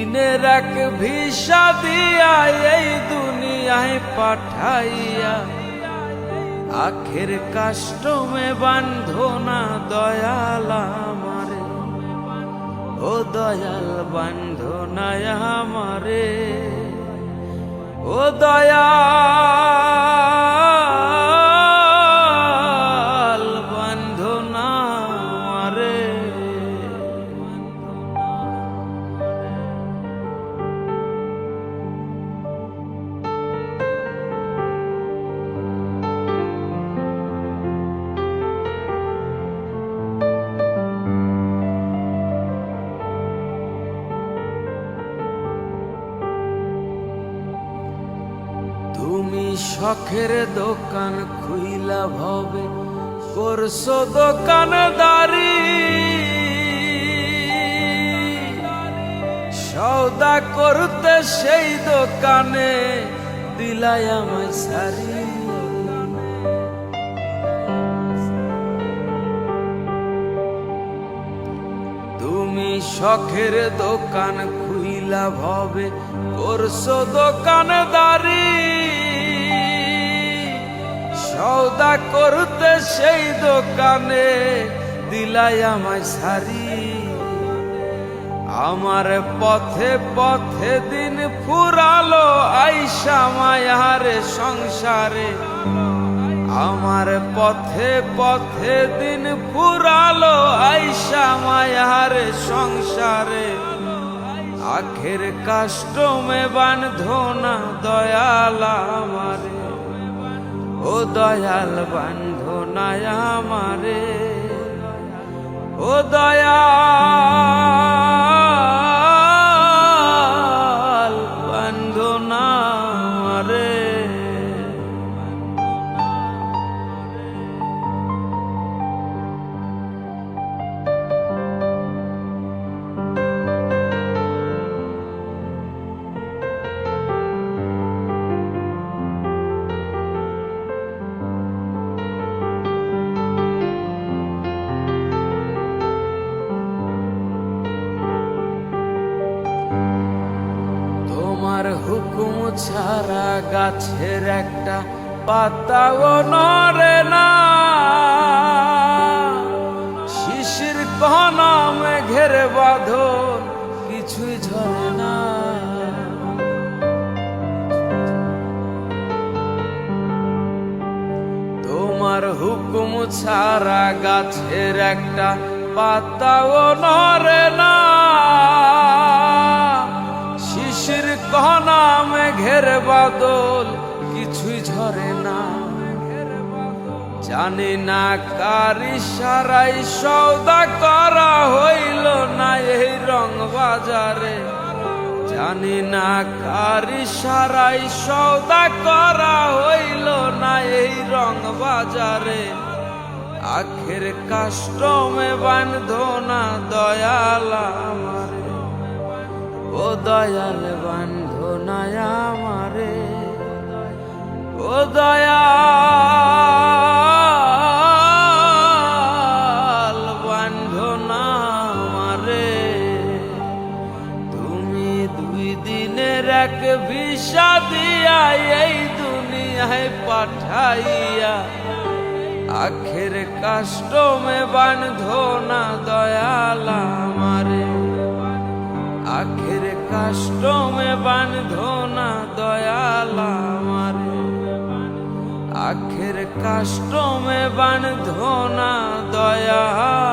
দিনের এক ভিসা দিয়া এই দুনিয়ায় পাঠাইয়া আখের কাষ্টমে বান্ধো না দয়াল আমারে, ও দয়াল বান্ধো না আমারে, ও দয়াল বান্ধো না আমারে। তুমি শখের দোকান খুইলা ভবে করছো দোকানদারি, সওদা করতে সেই দোকানে দিলাই আমায় সারি। তুমি শখের দোকান খুইলা ভবে করছো দোকানদারি, সওদা করতে সেই দোকানে দিলাই আমায় সারি। আমার পথে পথে দিন ফুরালো আইসা মায়ারে সংসারে, আমার পথে পথে দিন ফুরালো আইসা মায়ারে সংসারে। আখের কাষ্টমে বান্ধো না দয়াল আমারে, ও দয়াল বান্ধো না আমারে, ও দয়াল বান্ধো না আমারে। তোমার হুকুম ছাড়া গাছের একটা পাতাও নড়ে না, শিশির কণা মেঘের বাঁধন কিছুই ঝরে না। তোমার হুকুম ছাড়া গাছের একটা পাতাও নড়ে না, শিশির কণা মেঘের বাদল কিছুই ঝরে না। জানি না কার ইশারায় সওদা করা হইল না এই রং বাজারে, জানি না কার ইশারায় সওদা করা হইল না এই রং বাজারে। আখের কাষ্টমে বান্ধো না দয়াল আমারে, ও দয়াল বান্ধো না আমারে, ও দয়াল বান্ধো না আমারে। তুমি দুই দিনের এক ভিসা দিয়া এই দুনিয়ায় পাঠাইয়া আখের কাষ্টমে বান্ধো না দয়াল আমারে, আখের কাষ্টমে বান্ধো না দয়াল আমারে, আখের কাষ্টমে বান্ধো না দয়াল।